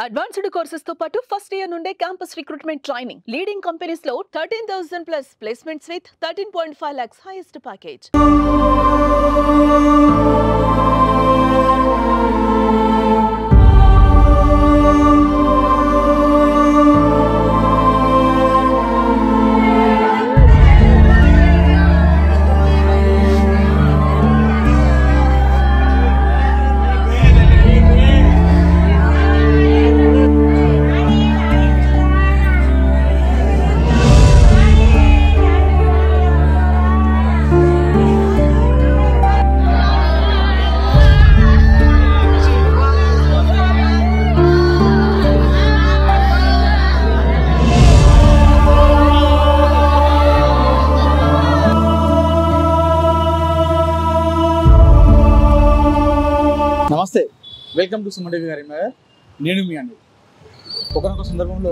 Advanced courses తో పాటు first year నుండే campus recruitment training leading companies లో 13,000 plus placements with 13.5 lakhs highest package. నమస్తే, welcome to Suman TV Karimnagar. నేను మీ అండి. ఒకనొక సందర్భంలో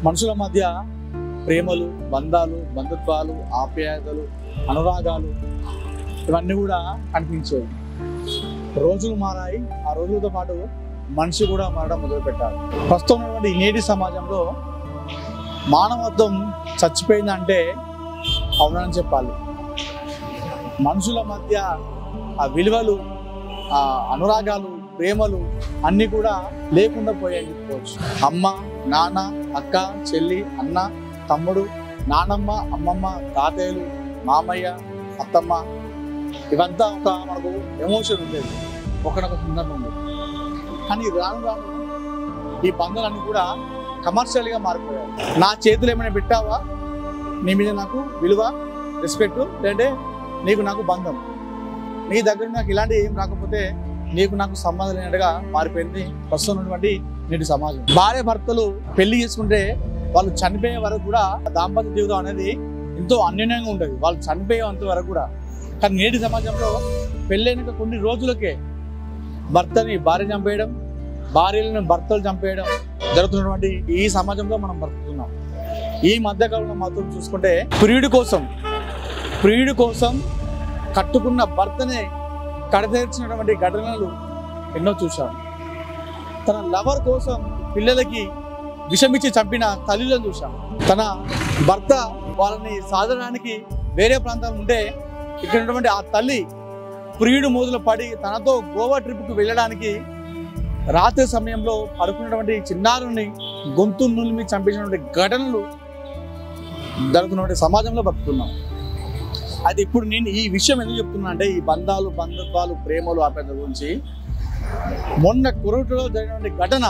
మనుషుల మధ్య ప్రేమలు, బంధాలు, బంధుత్వాలు, ఆప్యాయతలు, అనురాగాలు ఇవన్నీ కూడా కనిపించేవి. రోజులు మారాయి, ఆ రోజులతో పాటు మనిషి కూడా మారడం మొదలుపెట్టారు. ప్రస్తుతం ఉన్నటువంటి నేటి సమాజంలో మానవత్వం చచ్చిపోయిందంటే అవునని చెప్పాలి. మనుషుల మధ్య ఆ విలువలు, ఆ అనురాగాలు, ప్రేమలు అన్నీ కూడా లేకుండా పోయాయని చెప్పుకోవచ్చు. అమ్మ, నాన్న, అక్క, చెల్లి, అన్న, తమ్ముడు, నానమ్మ, అమ్మమ్మ, తాతయ్యలు, మామయ్య, అత్తమ్మ ఇవంతా ఒక మనకు ఎమోషన్ ఉండేది ఒకనొక సందర్భంలో. కానీ రాను రాను ఈ బంధాలన్నీ కూడా కమర్షియల్గా మారిపోయాయి. నా చేతులు ఏమైనా పెట్టావా, నీ మీద నాకు విలువ, రెస్పెక్ట్, లేదంటే నీకు నాకు బంధం, నీ దగ్గర నాకు ఇలాంటి ఏం రాకపోతే నీకు నాకు సంబంధం లేనట్టుగా మారిపోయింది ప్రస్తుతం ఉన్నటువంటి నేటి సమాజం. భార్య భర్తలు పెళ్లి చేసుకుంటే వాళ్ళు చనిపోయే వరకు కూడా దాంపత్య జీవితం అనేది ఎంతో అన్యోన్యంగా ఉంటుంది, వాళ్ళు చనిపోయేంత వరకు కూడా. కానీ నేటి సమాజంలో పెళ్ళైన కొన్ని రోజులకే భర్తని భార్య చంపేయడం, భార్యలను భర్తలు చంపేయడం జరుగుతున్నటువంటి ఈ సమాజంలో మనం బ్రతుకుతున్నాం. ఈ మధ్యకాలంలో మాత్రం చూసుకుంటే ప్రియుడి కోసం కట్టుకున్న భర్తనే కడతీర్చినటువంటి ఘటనలు ఎన్నో చూశాం. తన లవర్ కోసం పిల్లలకి విషమిచ్చి చంపిన తల్లులను చూశాం. తన భర్త వాళ్ళని సాధడానికి వేరే ప్రాంతాలు ఉంటే ఇక్కడ ఉన్నటువంటి ఆ తల్లి ప్రియుడు మోదులు పడి తనతో గోవా ట్రిప్కి వెళ్ళడానికి రాత్రి సమయంలో పడుకున్నటువంటి చిన్నారుని గొంతు నులిమి చంపించినటువంటి ఘటనలు జరుగుతున్నటువంటి సమాజంలో బతుకుతున్నాం. అది ఇప్పుడు నేను ఈ విషయం ఎందుకు చెప్తున్నా అంటే, ఈ బంధాలు, బంధుత్వాలు, ప్రేమలు, ఆప్యాయతల గురించి మొన్న కొరటలో జరిగినటువంటి ఘటన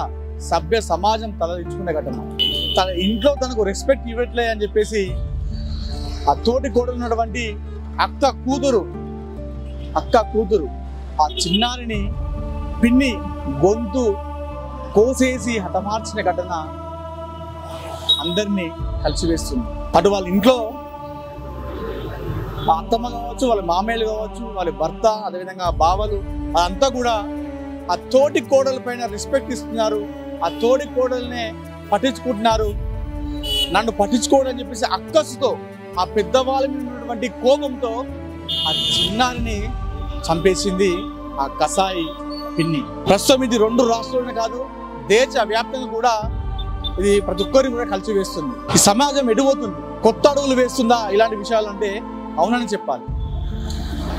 సభ్య సమాజం తలదించుకునే ఘటన. తన ఇంట్లో తనకు రెస్పెక్ట్ ఇవ్వట్లే అని చెప్పేసి ఆ తోటి కోడలు ఉన్నటువంటి అక్క కూతురు ఆ చిన్నారిని పిన్ని గొంతు కోసేసి హతమార్చిన ఘటన అందరినీ కలిసివేస్తుంది. అటు వాళ్ళ ఇంట్లో ఆ అత్తమ్మ కావచ్చు, వాళ్ళ మామయ్యలు కావచ్చు, వాళ్ళ భర్త, అదేవిధంగా బావలు, అదంతా కూడా ఆ తోటి కోడల పైన రెస్పెక్ట్ ఇస్తున్నారు, ఆ తోటి కోడల్నే పట్టించుకుంటున్నారు. నన్ను పట్టించుకోవడం అని చెప్పేసి అక్కసుతో, ఆ పెద్దవాళ్ళ మీద ఉన్నటువంటి కోపంతో ఆ చిన్నారిని చంపేసింది ఆ కసాయి పిన్ని. ప్రస్తుతం ఇది 2 రాష్ట్రాలనే కాదు, దేశ వ్యాప్తంగా కూడా ఇది ప్రతి ఒక్కరిని కూడా కలిసి వేస్తుంది. ఈ సమాజం ఎడిపోతుంది, కొత్త అడుగులు వేస్తుందా ఇలాంటి విషయాలు అంటే అవునని చెప్పాలి.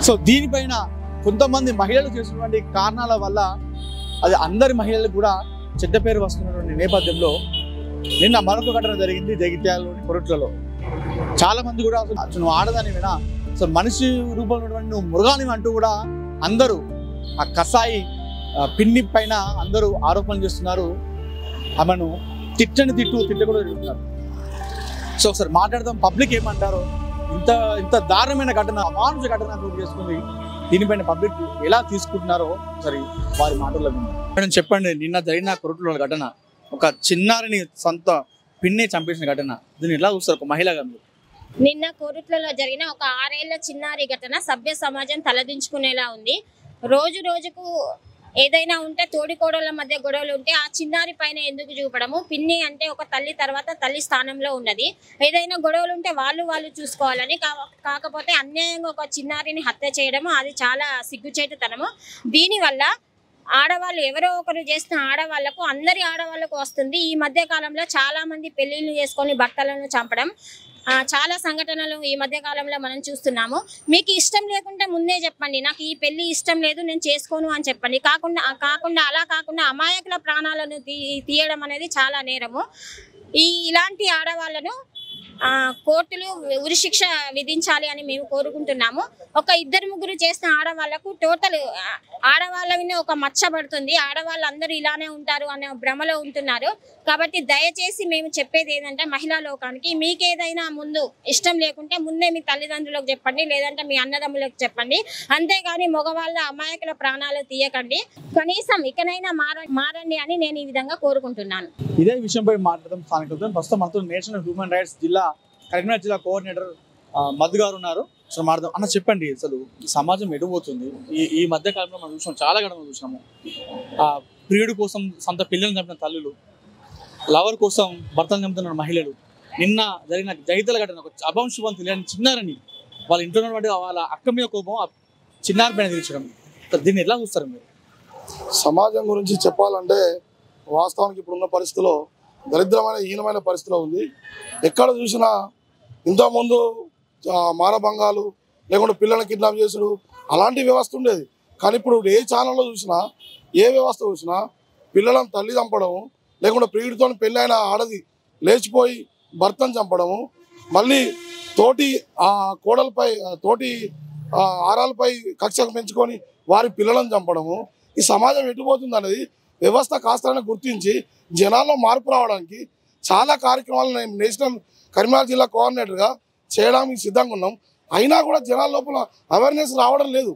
సో దీనిపైన కొంతమంది మహిళలు చేసినటువంటి కారణాల వల్ల అది అందరి మహిళలకు కూడా చెడ్డ పేరు వస్తున్నటువంటి నేపథ్యంలో నిన్న మరొక ఘటన జరిగింది జగిత్యాలలోని కొరట్లలో. చాలా మంది కూడా అసలు నువ్వు ఆడదాని వినా, అసలు మనిషి రూపంలో ఉన్నటువంటి నువ్వు మృగాని అంటూ కూడా అందరూ ఆ కసాయి పిన్ని పైన అందరూ ఆరోపణలు చేస్తున్నారు. ఆమెను తిట్ట కూడా తిరుగుతున్నారు. సో ఒకసారి మాట్లాడదాం, పబ్లిక్ ఏమంటారో. ఇంత దారుణమైన ఘటన, అమానుష ఘటన చోటు చేసుకుంది. దీనిపైన పబ్లిక్ ఎలా తీసుకుంటున్నారో ఒకసారి వారి మాటల్లో విన్నాం. చెప్పండి, నిన్న జరిగిన కొరట్లో ఘటన, ఒక చిన్నారిని సొంత పిన్ని చంపేసిన ఘటన, దీన్ని ఎలా చూస్తారు ఒక మహిళగా? నిన్న కోరుట్లలో జరిగిన ఒక 6 ఏళ్ల చిన్నారి ఘటన సభ్య సమాజం తలదించుకునేలా ఉంది. రోజుకు ఏదైనా ఉంటే తోడికోడళ్ళ మధ్య గొడవలు ఉంటే ఆ చిన్నారి పైన ఎందుకు చూపడము? పిన్ని అంటే ఒక తల్లి తర్వాత తల్లి స్థానంలో ఉన్నది. ఏదైనా గొడవలు ఉంటే వాళ్ళు చూసుకోవాలని, కాకపోతే అన్యాయంగా ఒక చిన్నారిని హత్య చేయడము అది చాలా సిగ్గుచేటుతనము. దీనివల్ల ఆడవాళ్ళు ఎవరో ఒకరు చేసిన ఆడవాళ్లకు అందరి ఆడవాళ్లకు వస్తుంది. ఈ మధ్య కాలంలో చాలా మంది పెళ్లిళ్ళు చేసుకొని భర్తలను చంపడం చాలా సంఘటనలు ఈ మధ్య కాలంలో మనం చూస్తున్నాము. మీకు ఇష్టం లేకుంటే ముందే చెప్పండి, నాకు ఈ పెళ్లి ఇష్టం లేదు నేను చేసుకోను అని చెప్పండి. అలా కాకుండా అమాయకుల ప్రాణాలను తీయడం అనేది చాలా నేరము. ఇలాంటి ఆడవాళ్లను కోర్టులు ఉరిశిక్ష విధించాలి అని మేము కోరుకుంటున్నాము. ఒక 2-3 చేసిన ఆడవాళ్లకు టోటల్ ఆడవాళ్ళ మీద ఒక మచ్చ పడుతుంది. ఆడవాళ్ళందరూ ఇలానే ఉంటారు అనే భ్రమలో ఉంటున్నారు. కాబట్టి దయచేసి మేము చెప్పేది ఏంటంటే మహిళా లోకానికి, మీకు ఏదైనా ముందు ఇష్టం లేకుంటే ముందే మీ తల్లిదండ్రులకు చెప్పండి, లేదంటే మీ అన్నదమ్ములకు చెప్పండి. అంతేగాని మగవాళ్ళ అమాయకుల ప్రాణాలు తీయకండి. కనీసం ఇకనైనా మారండి అని నేను ఈ విధంగా కోరుకుంటున్నాను. ఇదే విషయంపై మాట్లాడడం స్థానికులతో ప్రస్తుతం మనతో నేషనల్ హ్యూమన్ రైట్స్ జిల్లా కరీంనగర్ జిల్లా కోఆర్డినేటర్ మధు గారు ఉన్నారు. సో మాట్లాడదాం. అన్న చెప్పండి, అసలు సమాజం ఎడిపోతుంది? ఈ మధ్య కాలంలో మనం చూసాం, చాలా గడపలు చూసాము. ప్రియుడి కోసం సొంత పిల్లల్ని చంపిన తల్లులు, లవర్ కోసం భర్తను చంపుతున్న మహిళలు, నిన్న జరిగిన జగిత్యాల ఘటన ఒక అభంశుభం తెలియని చిన్నారని వాళ్ళ ఇంట్లో ఉన్నటువంటి వాళ్ళ అక్క మీద కోపం చిన్నారి పైన తీర్చడం, దీన్ని ఎలా చూస్తారు మీరు? సమాజం గురించి చెప్పాలంటే వాస్తవానికి ఇప్పుడున్న పరిస్థితిలో దరిద్రమైన హీనమైన పరిస్థితిలో ఉంది. ఎక్కడ చూసినా ఇంతకుముందు మానభంగాలు లేకుంటే పిల్లల్ని కిడ్నాప్ చేసుడు అలాంటి వ్యవస్థ ఉండేది. కానీ ఇప్పుడు ఏ ఛానల్లో చూసినా ఏ వ్యవస్థ చూసినా పిల్లలను తల్లి చంపడము, లేకుంటే ప్రియుడితో పెళ్ళైన ఆడది లేచిపోయి భర్తను చంపడము, మళ్ళీ తోటి కోడలపై తోటి ఆరాలపై కక్ష పెంచుకొని వారి పిల్లలను చంపడము. ఈ సమాజం ఎటుపోతుంది అనేది వ్యవస్థ కాస్త గుర్తించి జనాల్లో మార్పు రావడానికి చాలా కార్యక్రమాలు నేను నేషనల్ కరీంనగర్ జిల్లా కోఆర్డినేటర్గా చేయడానికి సిద్ధంగా ఉన్నాం. అయినా కూడా జనాల లోపల అవేర్నెస్ రావడం లేదు.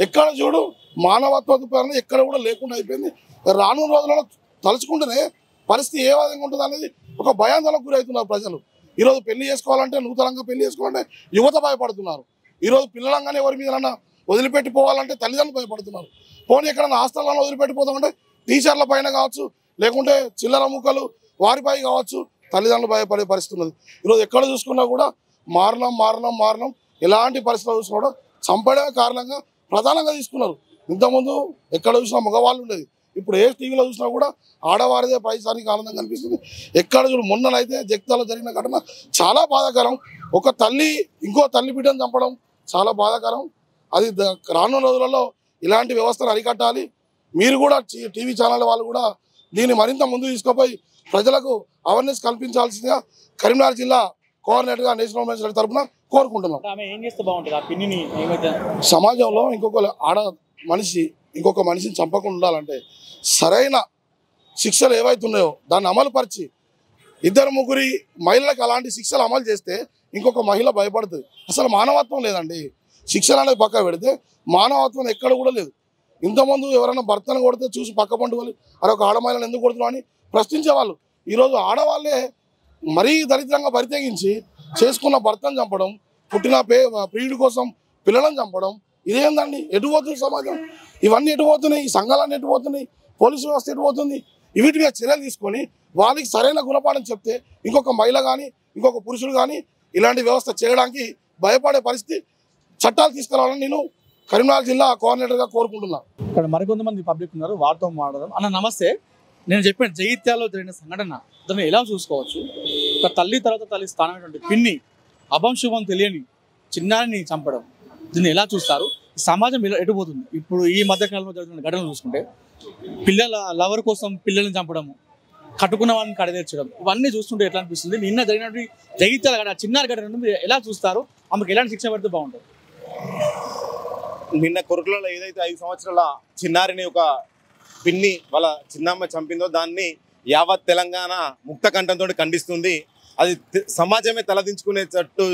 ఎక్కడ చూడు మానవత్వ పరంగా ఎక్కడ కూడా లేకుండా అయిపోయింది. రానున్న రోజులలో తలుచుకుంటేనే పరిస్థితి ఏ విధంగా ఉంటుంది అనేది ఒక భయాందోళనకు గురవుతున్నారు ప్రజలు. ఈరోజు పెళ్లి చేసుకోవాలంటే, నూతనంగా పెళ్లి చేసుకోవాలంటే యువత భయపడుతున్నారు. ఈరోజు పిల్లలంగానే ఎవరి మీద వదిలిపెట్టిపోవాలంటే తల్లిదండ్రులు భయపడుతున్నారు. పోనీ ఎక్కడన్నా హాస్టల్లో వదిలిపెట్టిపోతామంటే టీచర్ల పైన కావచ్చు, లేకుంటే చిల్లర ముక్కలు వారిపై కావచ్చు, తల్లిదండ్రులు భయపడే పరిస్థితి ఉన్నది. ఈరోజు ఎక్కడ చూసుకున్నా కూడా మారణం ఎలాంటి పరిస్థితులు చూసినా కూడా చంపడమే కారణంగా ప్రధానంగా తీసుకున్నారు. ఇంతకుముందు ఎక్కడ చూసినా మగవాళ్ళు ఉండేది, ఇప్పుడు ఏ టీవీలో చూసినా కూడా ఆడవారిదే పైసానికి ఆనందం కనిపిస్తుంది. ఎక్కడ చూడు మొన్ననైతే జగిత్యాలలో జరిగిన ఘటన చాలా బాధాకరం. ఒక తల్లి ఇంకో తల్లి బిడ్డను చంపడం చాలా బాధాకరం. అది రానున్న రోజులలో ఇలాంటి వ్యవస్థను అరికట్టాలి. మీరు కూడా టీవీ ఛానల్ వాళ్ళు కూడా దీన్ని మరింత ముందుకు తీసుకుపోయి ప్రజలకు అవేర్నెస్ కల్పించాల్సిందిగా కరీంనగర్ జిల్లా కోఆర్డినేటర్గా నేషనల్ హ్యూమన్ రైట్స్ తరఫున కోరుకుంటున్నాం. సమాజంలో ఇంకొక మనిషిని చంపకుండా ఉండాలంటే సరైన శిక్షలు ఏవైతున్నాయో దాన్ని అమలు పరిచి 2-3 మహిళలకు అలాంటి శిక్షలు అమలు చేస్తే ఇంకొక మహిళ భయపడుతుంది. అసలు మానవత్వం లేదండి. శిక్షలు అనేది పక్క పెడితే మానవత్వం ఎక్కడ కూడా లేదు. ఇంతకుముందు ఎవరైనా భర్తను కొడితే చూసి పక్క పండు వాళ్ళు అరే ఒక ఆడమహిళను ఎందుకు కొడుతున్నావు అని ప్రశ్నించేవాళ్ళు. ఈరోజు ఆడవాళ్ళే మరీ దరిద్రంగా పరితెగించి చేసుకున్న భర్తను చంపడం, పుట్టిన ప్రియుడి కోసం పిల్లలను చంపడం, ఇదేందండి? ఎటుపోతుంది సమాజం? ఇవన్నీ ఎటుపోతున్నాయి? ఈ సంఘాలన్నీ ఎటుపోతున్నాయి? పోలీసు వ్యవస్థ ఎటుపోతుంది? వీటి మీద చర్యలు తీసుకొని వాళ్ళకి సరైన గుణపాఠం చెప్తే ఇంకొక మహిళ కానీ ఇంకొక పురుషుడు కానీ ఇలాంటి వ్యవస్థ చేయడానికి భయపడే పరిస్థితి చట్టాలు తీసుకురావాలని నేను కరీంనగర్ జిల్లా కోఆర్డినేటర్గా కోరుకుంటున్నాను. ఇక్కడ మరికొంతమంది పబ్లిక్ ఉన్నారు, వారితో మాట్లాడదాం. అన్న నమస్తే. నేను చెప్పిన జగిత్యాలలో జరిగిన సంఘటన దాన్ని ఎలా చూసుకోవచ్చు? ఒక తల్లి తర్వాత తల్లి స్థానమైనటువంటి పిన్ని అభంశుభం తెలియని చిన్నారిని చంపడం, దీన్ని ఎలా చూస్తారు? సమాజం ఎటుపోతుంది? ఇప్పుడు ఈ మధ్యకాలంలో జరుగుతున్న ఘటనలు చూసుకుంటే పిల్లల లవర్ కోసం పిల్లల్ని చంపడము, కట్టుకున్న వాళ్ళని కడతీర్చడం, ఇవన్నీ చూస్తుంటే ఎట్లా అనిపిస్తుంది? నిన్న జరిగినటువంటి జగిత్యాల ఘటన, చిన్నారి ఘటన ఎలా చూస్తారు? ఆమెకు ఎలాంటి శిక్ష పడితే బాగుంటుంది? నిన్న కొరుకులలో ఏదైతే 5 సంవత్సరాల చిన్నారిని ఒక పిన్ని వాళ్ళ చిన్నమ్మ చంపిందో దాన్ని యావత్ తెలంగాణ ముక్త కంఠంతో ఖండిస్తుంది. అది సమాజమే తలదించుకునేటట్టు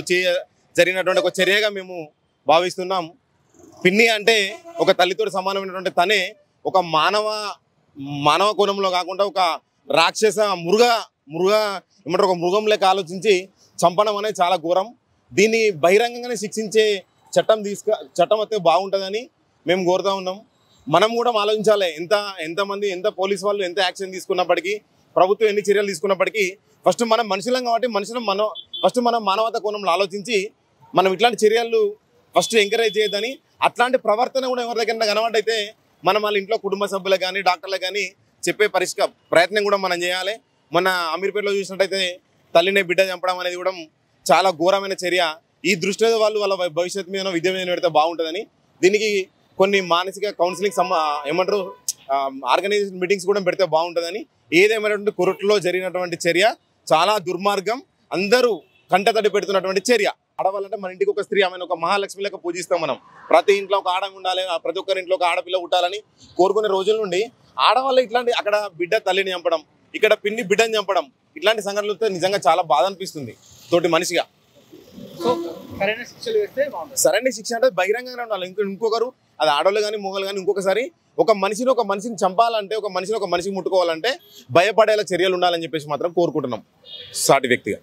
జరిగినటువంటి ఒక చర్యగా మేము భావిస్తున్నాం. పిన్ని అంటే ఒక తల్లితో సమానమైనటువంటి తనే ఒక మానవ కోణంలో కాకుండా ఒక రాక్షస ఏమంటారు ఒక మృగం లెక్క ఆలోచించి చంపడం అనేది చాలా ఘోరం. దీన్ని బహిరంగంగానే శిక్షించే చట్టం అయితే బాగుంటుందని మేము కోరుతా ఉన్నాం. మనం కూడా ఆలోచించాలి. ఎంత పోలీసు వాళ్ళు ఎంత యాక్షన్ తీసుకున్నప్పటికీ, ప్రభుత్వం ఎన్ని చర్యలు తీసుకున్నప్పటికీ ఫస్ట్ మనం మనుషులం కాబట్టి ఫస్ట్ మనం మానవతా కోణంలో ఆలోచించి మనం ఇట్లాంటి చర్యలు ఫస్ట్ ఎంకరేజ్ చేయొద్దని, అట్లాంటి ప్రవర్తన కూడా ఎవరి దగ్గర కనబడైతే మనం వాళ్ళ ఇంట్లో కుటుంబ సభ్యులకు కానీ డాక్టర్లకు కానీ చెప్పే ప్రయత్నం కూడా మనం చేయాలి. మన అమీర్పేటలో చూసినట్టయితే తల్లిని బిడ్డ చంపడం అనేది కూడా చాలా ఘోరమైన చర్య. ఈ దృష్టిలో వాళ్ళు వాళ్ళ భవిష్యత్తు మీద విద్య మీద పెడితే బాగుంటుందని దీనికి కొన్ని మానసిక కౌన్సిలింగ్ ఏమంటారు ఆర్గనైజేషన్ మీటింగ్స్ కూడా పెడితే బాగుంటుందని. ఏదేమైనటువంటి కొరట్లో జరిగినటువంటి చర్య చాలా దుర్మార్గం, అందరూ కంటతడి పెడుతున్నటువంటి చర్య. ఆడవాళ్ళంటే మన ఇంటికి ఒక స్త్రీ, ఆమెను ఒక మహాలక్ష్మిలాగా పూజిస్తాం మనం. ప్రతి ఇంట్లో ఒక ఆడ ఉండాలి, ప్రతి ఒక్కరి ఇంట్లో ఒక ఆడపిల్ల ఉండాలని కోరుకునే రోజుల నుండి ఆడవాళ్ళు ఇట్లాంటి అక్కడ బిడ్డ తల్లిని చంపడం, ఇక్కడ పిన్ని బిడ్డని చంపడం, ఇట్లాంటి సంఘటనలతో నిజంగా చాలా బాధ అనిపిస్తుంది తోటి మనిషిగా. సరైన శిక్ష అంటే బహిరంగంగా ఉండాలి. ఇంకొకరు అది ఆడవాళ్ళు కానీ మొగలు కానీ ఇంకొకసారి ఒక మనిషిని చంపాలంటే, ఒక మనిషిని ముట్టుకోవాలంటే భయపడేలా చర్యలు ఉండాలని చెప్పేసి మాత్రం కోరుకుంటున్నాం సాటి వ్యక్తిగా.